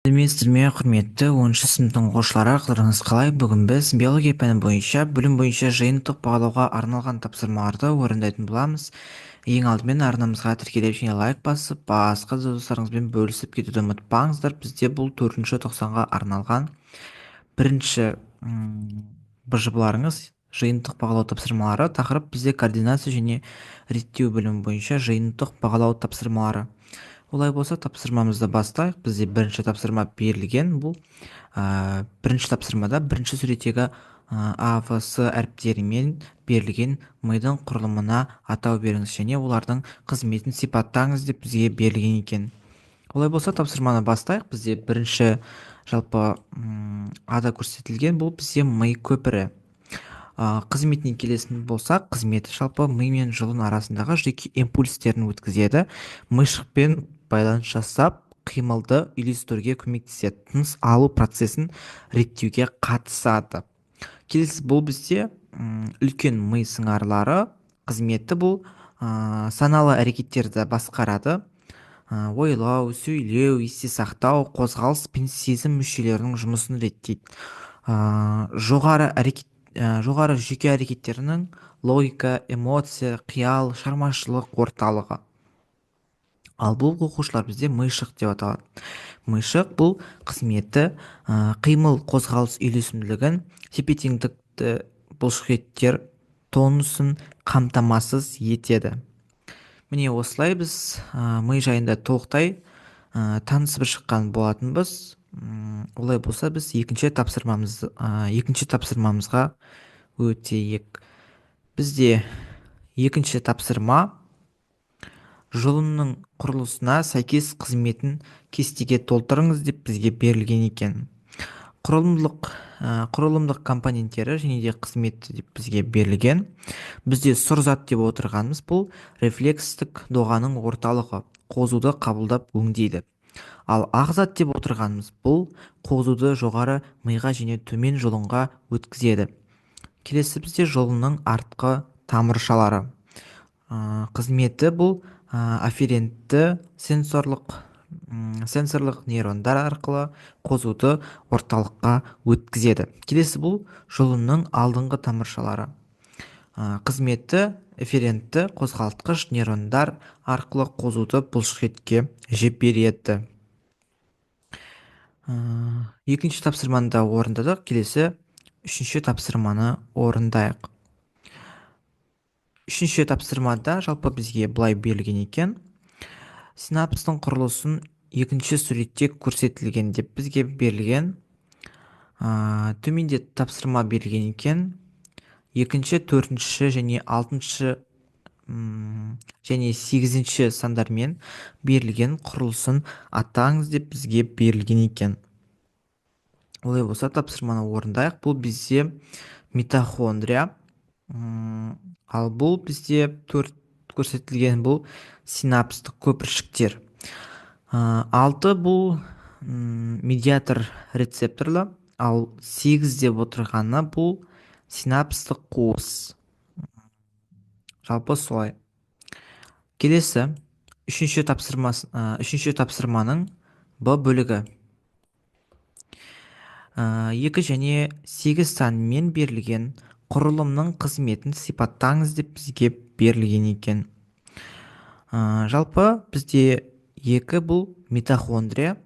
Сәлеметсіздер ме, құрметті 10-шы сыныптың оқушылары, қалдарыңыз қалай? Бүгін біз биология пәні бойынша білім бойынша жиынтық бағалауға арналған тапсырмаларды орындайтын боламыз. Ең алдымен арнамызға тіркеліп және лайк басып, басқа да достарыңызбен бөлісіп кетуді ұмытпаңыздар. Бізде бұл 4-ші тоқсанға арналған бірінші бжб-ларыңыз жиынтық бағалау тапсырмалары. Тақырып бізде координация және реттеу бөлімі бойынша жиынтық бағалау тапсырмалары. Олай болса, тапсырмамызды бастайық. Бізде бірінші тапсырма берілген. Бұл бірінші тапсырмада бірінші суреттегі А, В, С әріптерімен берілген мидың құрылымына атау беріңіз және олардың қызметін сипаттаңыз деп бізге берілген екен. Олай болса, тапсырманы бастайық. Бізде бірінші жалпы ада көрсетілген. Бұл бізде ми көпірі. Қызметіне келетін болсақ, қызметі жалпы ми мен жұлын арасындағы жеке импульстерін өткізеді. Мишықпен байланыс жасап, қимылды үйлестіруге көмектеседі. Тыныс алу процесін реттеуге қатысады. Келесі бұл бізде үлкен ми сыңарлары қызметі. Бұл саналы әрекеттерді басқарады. Ойлау, сөйлеу, есте сақтау, қозғалыс пен сезім мүшелерінің жұмысын реттейді. Жоғары жүйке әрекеттерінің логика, эмоция, қиял, шығармашылық орталығы. Ал бұл оқушылар бізде мишық деп аталады. Мишық бұл қызметі қимыл қозғалыс үйлесімділігін, тепе-теңдікті бұлшықеттер тонусын қамтамасыз етеді. Міне осылай біз ми жайында толықтай танысып шыққан болатынбыз. Олай болса, біз екінші тапсырмамызға өтейік. Бізде екінші тапсырма жұлынның құрылысына сәйкес қызметін кестеге толтырыңыз деп бізге берілген екен. Құрылымдық компоненттері және де қызметі деп бізге берілген. Бізде сұрзат деп отырғанымыз бұл рефлекстік доғаның орталығы, қозуды қабылдап өңдейді. Ал ағзат деп отырғанымыз бұл қозуды жоғары миға және төмен жұлынға өткізеді. Келесі бізде жұлынның артқы тамыршалары. Қызметі бұл афферентті сенсорлық нейрондар арқылы қозуды орталыққа өткізеді. Келесі бұл жұлынның алдыңғы тамыршалары. Қызметі эфферентті қозғалтқыш нейрондар арқылы қозуды бұлшықетке жібереді. Екінші тапсырманы да орындадық. Келесі үшінші тапсырманы орындайық. Үшінші тапсырмада жалпы бізге былай берілген екен. Синапстың құрылысын екінші суретте көрсетілген деп бізге берілген. Төменде тапсырма берілген екен. Екінші, төртінші және алтыншы және 8-ші сандармен берілген құрылысын атаңыз деп бізге берілген екен. Олай болса, тапсырманы орындайық. Бұл бізде митохондрия. Ал бұл бізде төрт көрсетілген бұл синапстық көпіршіктер. 6 бұл медиатор рецепторлы, ал 8 деп отырғаны бұл синапстық қуыс. Жалпы солай. Келесі үшінші тапсырманың Б бөлігі. 2 және 8 санымен берілген құрылымның қызметін сипаттаңыз деп бізге берілген екен. Жалпы бізде 2 бұл митохондрия.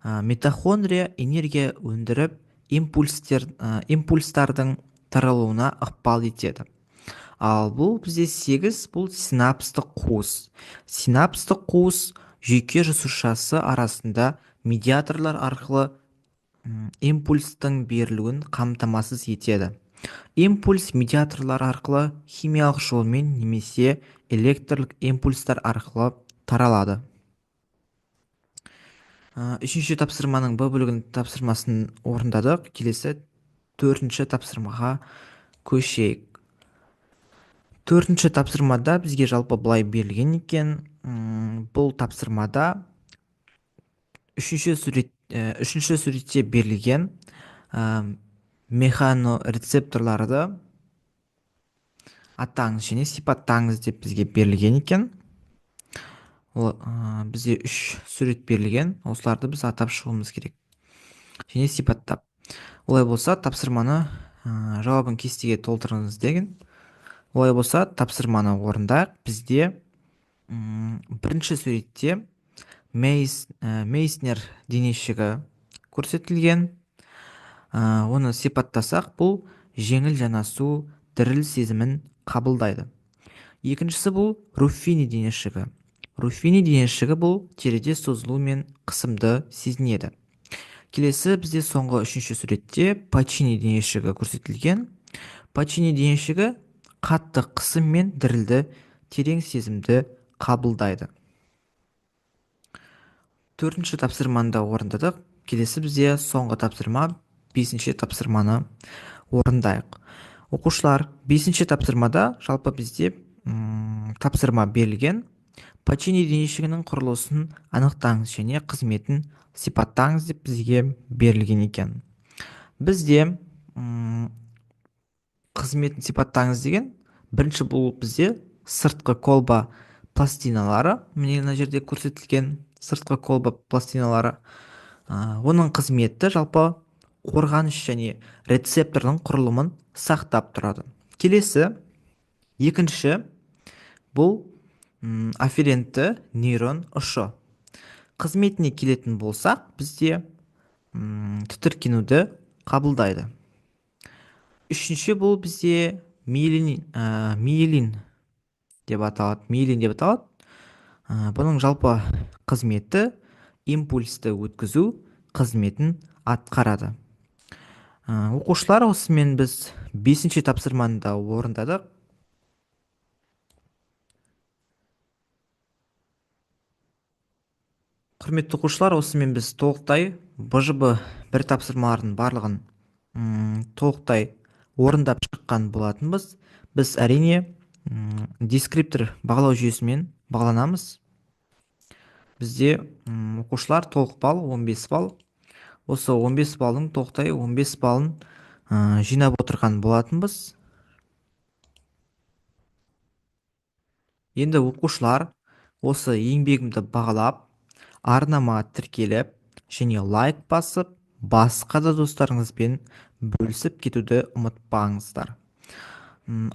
Митохондрия энергия өндіріп, импульстардың таралуына ықпал етеді. Ал бұл бізде 8 бұл синапстық қуыс. Синапстық қуыс жүйке жасушасы арасында медиаторлар арқылы импульстың берілуін қамтамасыз етеді. Импульс медиаторлар арқылы химиялық жолмен немесе электрлік импульстар арқылы таралады. Үшінші тапсырманың Б бөлігінің тапсырмасын орындадық. Келесі 4-ші тапсырмаға көшейік. 4-ші тапсырмада бізге жалпы былай берілген екен. Бұл тапсырмада үшінші суретте берілген механорецепторларды атаңыз және сипаттаңыз деп бізге берілген екен. Бізде 3 сурет берілген, осыларды біз атап шығуымыз керек. және сипаттап. Олай болса тапсырманы жауабын кестеге толтырыңыз деген. Олай болса тапсырманы орындайық. Бізде бірінші суретте Мейснер денешігі көрсетілген. Оны сипаттасақ, бұл жеңіл жанасу, діріл сезімін қабылдайды. Екіншісі бұл Руффини денешігі. Руффини денешігі бұл тереде созылу мен қысымды сезінеді. Келесі бізде соңғы үшінші суретте Пачини денешігі көрсетілген. Пачини денешігі қатты қысым мен дірілді, терең сезімді қабылдайды. Төртінші тапсырманы да орындадық. Келесі бізде соңғы тапсырма, бесінші тапсырманы орындайық. Оқушылар, бесінші тапсырмада жалпы бізде тапсырма берілген. Пачини денешігінің құрылысын анықтаңыз және қызметін сипаттаңыз деп бізге берілген екен. Бізде қызметін сипаттаңыз деген, бірінші бұл бізде сыртқы колба пластиналары, міне мына жерде көрсетілген сыртқы колба пластиналары. Оның қызметі жалпы қорғаныш және рецептордың құрылымын сақтап тұрады. Келесі, екінші, бұл афферентті нейрон ұшы. Қызметіне келетін болсақ, бізде тітіркенуді қабылдайды. Үшінші, бұл бізде миелин деп аталады. Бұның жалпы қызметі импульсті өткізу қызметін атқарады. Оқушылар, осымен біз бесінші тапсырманы да орындадық. Құрметті оқушылар, осымен біз толықтай БЖБ бір тапсырмалардың барлығын толықтай орындап шыққан болатынбыз. Біз әрине дескриптор бағалау жүйесімен бағаланамыз. Бізде оқушылар толық балл 15 балл. Осы 15 баллың толықтай 15 баллын жинап отырған болатынбыз. Енді оқушылар осы еңбегімді бағалап, арнама тіркеліп және лайк басып, басқа да достарыңызбен бөлісіп кетуді ұмытпаңыздар.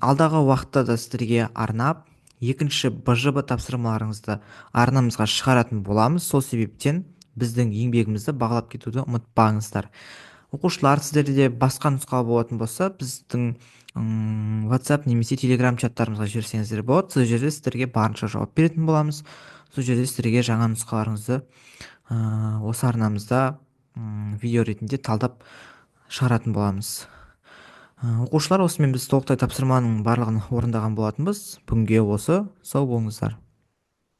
Алдағы уақытта да сіздерге арнап, екінші БЖБ тапсырмаларыңызды арнамызға шығаратын боламыз. Сол себептен біздің еңбегімізді бағалап кетуді ұмытпаңыздар. Оқушылар, сіздерде басқа нұсқа болатын болса, біздің WhatsApp немесе Telegram чаттарымызға жіберсеңіздер болады. Сол жерде сіздерге барынша жауап беретін боламыз. Сол жерде сіздерге жаңа нұсқаларыңызды осы арнамызда видео ретінде талдап шығаратын боламыз. Оқушылар, осымен біз толықтай тапсырманың барлығын орындаған болатынбыз. Бүгінге осы. Сау болыңыздар.